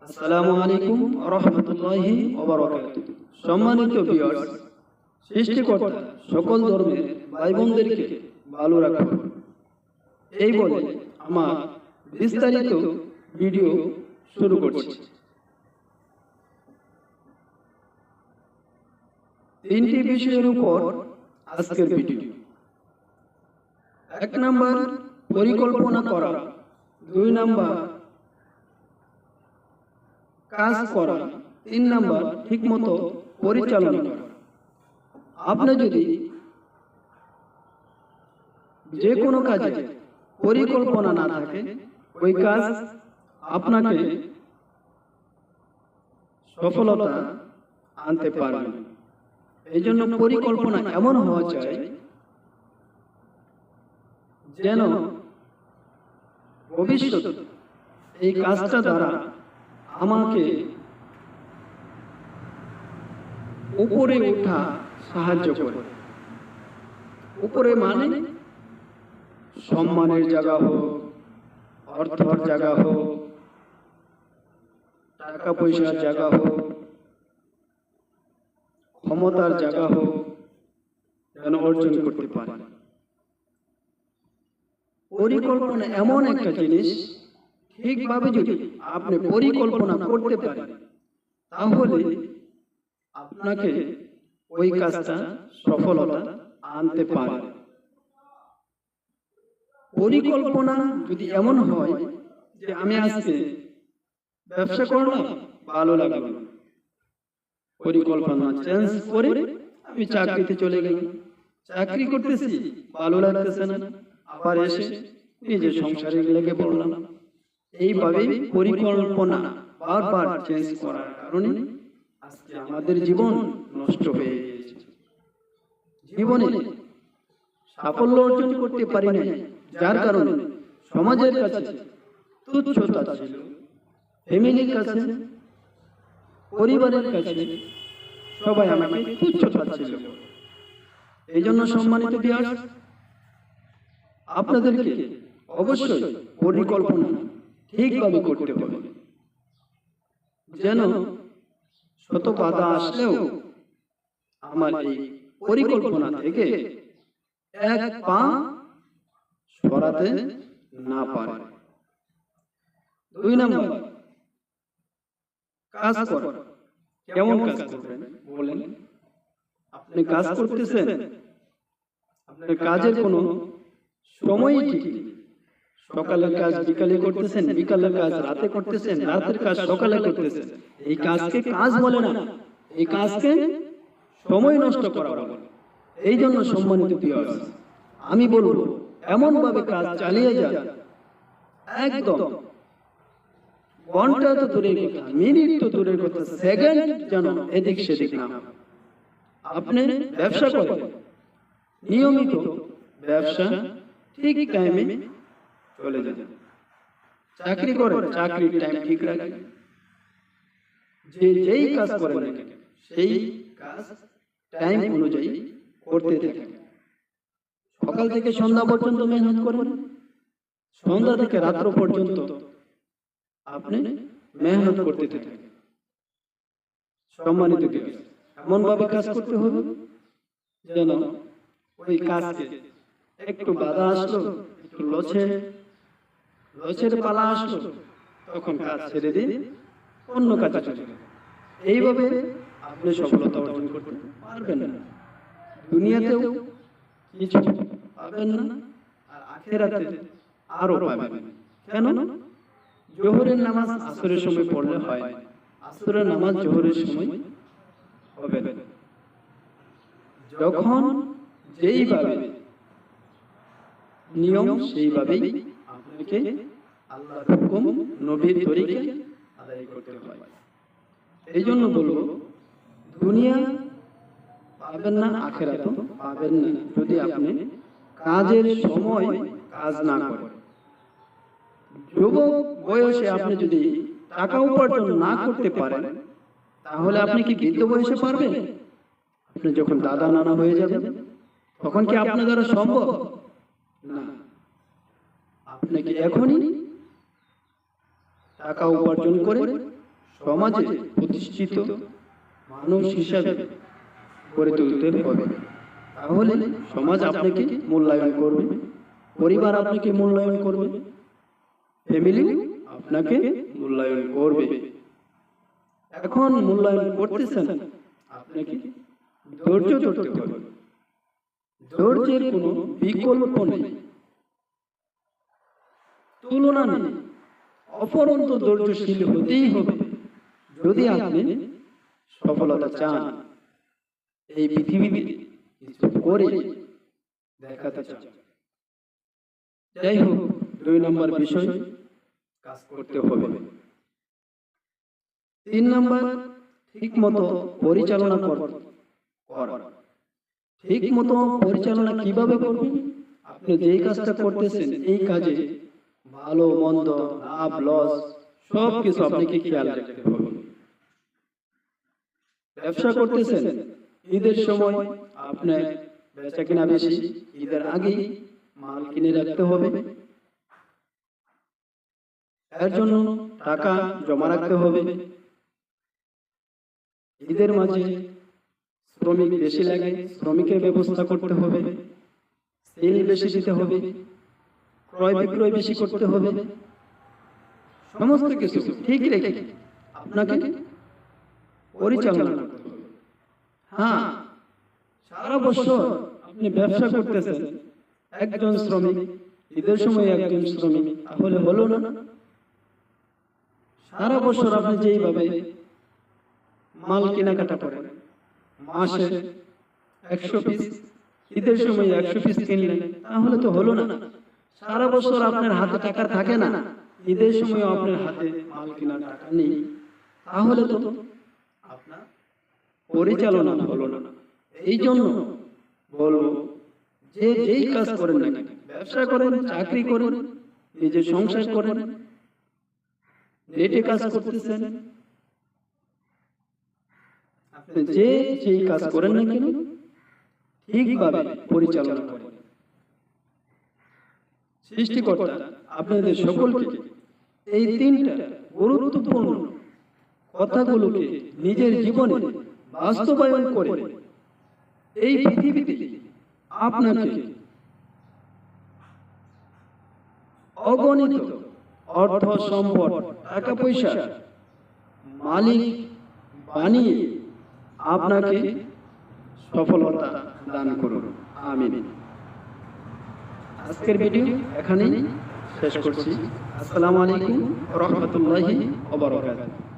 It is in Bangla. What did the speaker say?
আসসালামু আলাইকুম ওয়া রাহমাতুল্লাহি ওয়া বারাকাতুহু। সম্মানিত ভিউয়ার্স, সৃষ্টিকর্তা সকল ধর্মের ভাই বোনদেরকে ভালো রাখুন এই বলে আমার বিস্তারিত ভিডিও শুরু করছি। তিনটি বিষয়ের উপর আজকের ভিডিও। 1 নাম্বার পরিকল্পনা করা, 2 নাম্বার কাজ করা, 3 নাম্বার ঠিকমতো পরিচালনা করা। আপনি যদি যে কোনো কাজে পরিকল্পনা না থাকে, ওই কাজ আপনাকে সফলতা আনতে পারবে না। এই জন্য পরিকল্পনা এমন হওয়া চাই যেন ভবিষ্যতে এই কাজটা দ্বারা আমাকে উপরে ওঠা সাহায্য করে। উপরে মানে সম্মানের জায়গা হোক, অর্থের জায়গা হোক, টাকা পয়সার জায়গা হোক, ক্ষমতার জায়গা হোক, যেন অর্জন করতে পারে। পরিকল্পনা এমন একটা জিনিস, ঠিকভাবে যদি আপনি পরিকল্পনা করতে পারেন তাহলে আপনাকে ওই কাজটা সফলতা আনতে পারে। পরিকল্পনা যদি এমন হয় যে আমি আজকে ব্যবসা করলাম, ভালো লাগলো না, পরিকল্পনা চেঞ্জ করে আমি চাকরিতে চলে গেলাম, চাকরি করতেছি, ভালো লাগতেছে না, আবার এসে নিজের সংসারে লেগে পড়লাম। এইভাবে পরিকল্পনা বারবার চেঞ্জ করার কারণে আজকে আমাদের জীবন নষ্ট হয়ে গিয়েছে। জীবনে সাফল্য অর্জন করতে পারি না, যার কারণে সমাজের কাছে তুচ্ছতা ছিল, ফ্যামিলির কাছে, পরিবারের কাছে সবাই আমাকে তুচ্ছতা ছিল। এই জন্য সম্মানিত ভিউয়ার্স, আপনাদেরকে অবশ্যই পরিকল্পনা ঠিকভাবে করতে হবে, যেন শত বাধা আসলেও আমার এই পরিকল্পনা থেকে এক পা সরাতে না পারে। 2 নাম্বার কাজ করা। কেমন কাজ করবেন বলেন? আপনি কাজ করতেছেন, আপনার কাজের কোনো সময়ই ঠিক নেই। সকালের কাজ বিকালে করতেছেন, বিকালের কাজ রাতে করতেছেন, রাতের কাজ সকালে করতেছেন। এই কাজকে কাজ বলে না, এই কাজকে সময় নষ্ট করা বলে। এই জন্য সম্মানিত ভিউয়ার্স, আমি বলবো এমন ভাবে কাজ চালিয়ে যান, একদম ঘন্টা তো দূরের কথা, মিনিট তো দূরের কথা, সেকেন্ড যেন এদিক সেদিক না। আপনি ব্যবসা করেন, নিয়মিত ব্যবসা ঠিক টাইমে চলে যান। চাকরি করেন, চাকরির টাইম ঠিক রাখেন। যেই কাজ করেন সেই কাজ টাইম অনুযায়ী করতে থাকেন। সকাল থেকে সন্ধ্যা পর্যন্ত মেহনত করেন, সন্ধ্যা থেকে রাত্র পর্যন্ত আপনি মেহনত করতে থাকেন। সম্মানিত ভিউয়ার্স, এমন ভাবে কাজ করতে হবে যেন ওই কাজকে একটু বাধা আসলো, একটু লসের পালা আসলো, তখন কাজ ছেড়ে দিয়ে অন্য কাজে চলে যাবেন। এইভাবে আপনি সফলতা অর্জন করতে পারবেন না। দুনিয়াতেও কিছু পাবেন না, আর আখিরাতে আরো পাবেন। কেন? জোহরের নামাজ আসরের সময় পড়লে হয়, আসরের নামাজ জোহরের সময় হবে না। যখন যেইভাবে নিয়ম সেইভাবেই আপনাকে আল্লাহর হুকুম, নবীর তরিকা আদায় করতে হয়। এই জন্য বলবো, দুনিয়া পাবেন না, আখিরাতও পাবেন না যদি আপনি কাজের সময় কাজ না করেন। যুবক বয়সে আপনি যদি টাকা উপার্জন না করতে পারেন, তাহলে আপনি কি বৃদ্ধ বয়সে পারবেন? আপনি যখন দাদা নানা হয়ে যাবেন তখন কি আপনার দ্বারা সম্ভব? না। আপনাকে এখনই টাকা উপার্জন করে সমাজে প্রতিষ্ঠিত মানুষ হিসাবে গড়ে তুলতে হবে। তাহলে সমাজ আপনাকে মূল্যায়ন করবে, পরিবার আপনাকে মূল্যায়ন করবে, ফ্যামিলি আপনাকে মূল্যায়ন করবে। এখন মূল্যায়ন করতেছেন, আপনাকে ধৈর্য ধরতে হবে। ধৈর্যের কোনো বিকল্প নেই, তুলনা নেই। অপরন্ত ধৈর্যশীল হতেই হবে যদি আপনি সফলতা চান, এই পৃথিবীতে কিছু করে দেখাতে চান। যাই হোক, 2 নম্বর বিষয় কাজ করতে হবে। 3 নম্বর, ঠিক মতো পরিচালনা করা। ঠিক মতো পরিচালনা কিভাবে করবেন? আপনি যেই কাজটা করতেছেন, এই কাজে ভালো মন্দ, লাভ লস সব কিছু আপনাকে খেয়াল রাখতে হবে। ব্যবসা করতেছেন, ঈদের সময় আপনার বেচা কিনা বেশি, ঈদের আগে মাল কিনে রাখতে হবে। এর জন্য টাকা জমা রাখতে হবে। ঈদের মাঝে শ্রমিক বেশি লাগে, শ্রমিকের ব্যবস্থা করতে হবে। সেল বেশি দিতে হবে, ক্রয় বিক্রয় বেশি করতে হবে। সমস্ত কিছু ঠিক রেখে আপনাকে পরিচালনা করতে হবে। হ্যাঁ, সারা বছর আপনি ব্যবসা করতেছেন, একজন শ্রমিক, ঈদের সময় একজন শ্রমিক, তাহলে হলো না। সারা বছর আপনি যেইভাবে মাল কেনাকাটা করেন, মাসে 100 পিস, ঈদের সময় 100 পিস কিনলেন, তাহলে তো হলো না। সারা বছর আপনার হাতে টাকা থাকে না, ঈদের সময় আপনার হাতে মাল কেনার টাকা নেই, তাহলে তো আপনার পরিচালনা হলো না। এই জন্য বলবো, যে যেই কাজ করেন না, ব্যবসা করেন, চাকরি করেন, নিজের সংসার করেন, নেটে কাজ করতেছেন, আপনি যে যেই কাজ করেন না কেন, ঠিকভাবে পরিচালনা করেন। সৃষ্টিকর্তা আপনাদের সকলকে এই 3টা গুরুত্বপূর্ণ কথাগুলোকে নিজের জীবনে বাস্তবায়ন করে এই পৃথিবীতে আপনাকে অগণিত অর্থ সম্পদ, টাকা পয়সা মালিক বানিয়ে আপনাকে সফলতা দান করুন। আমিন। আজকের ভিডিও এখানেই শেষ করছি। আসসালামু আলাইকুম ওয়া রাহমাতুল্লাহি ওয়া বারাকাতুহু।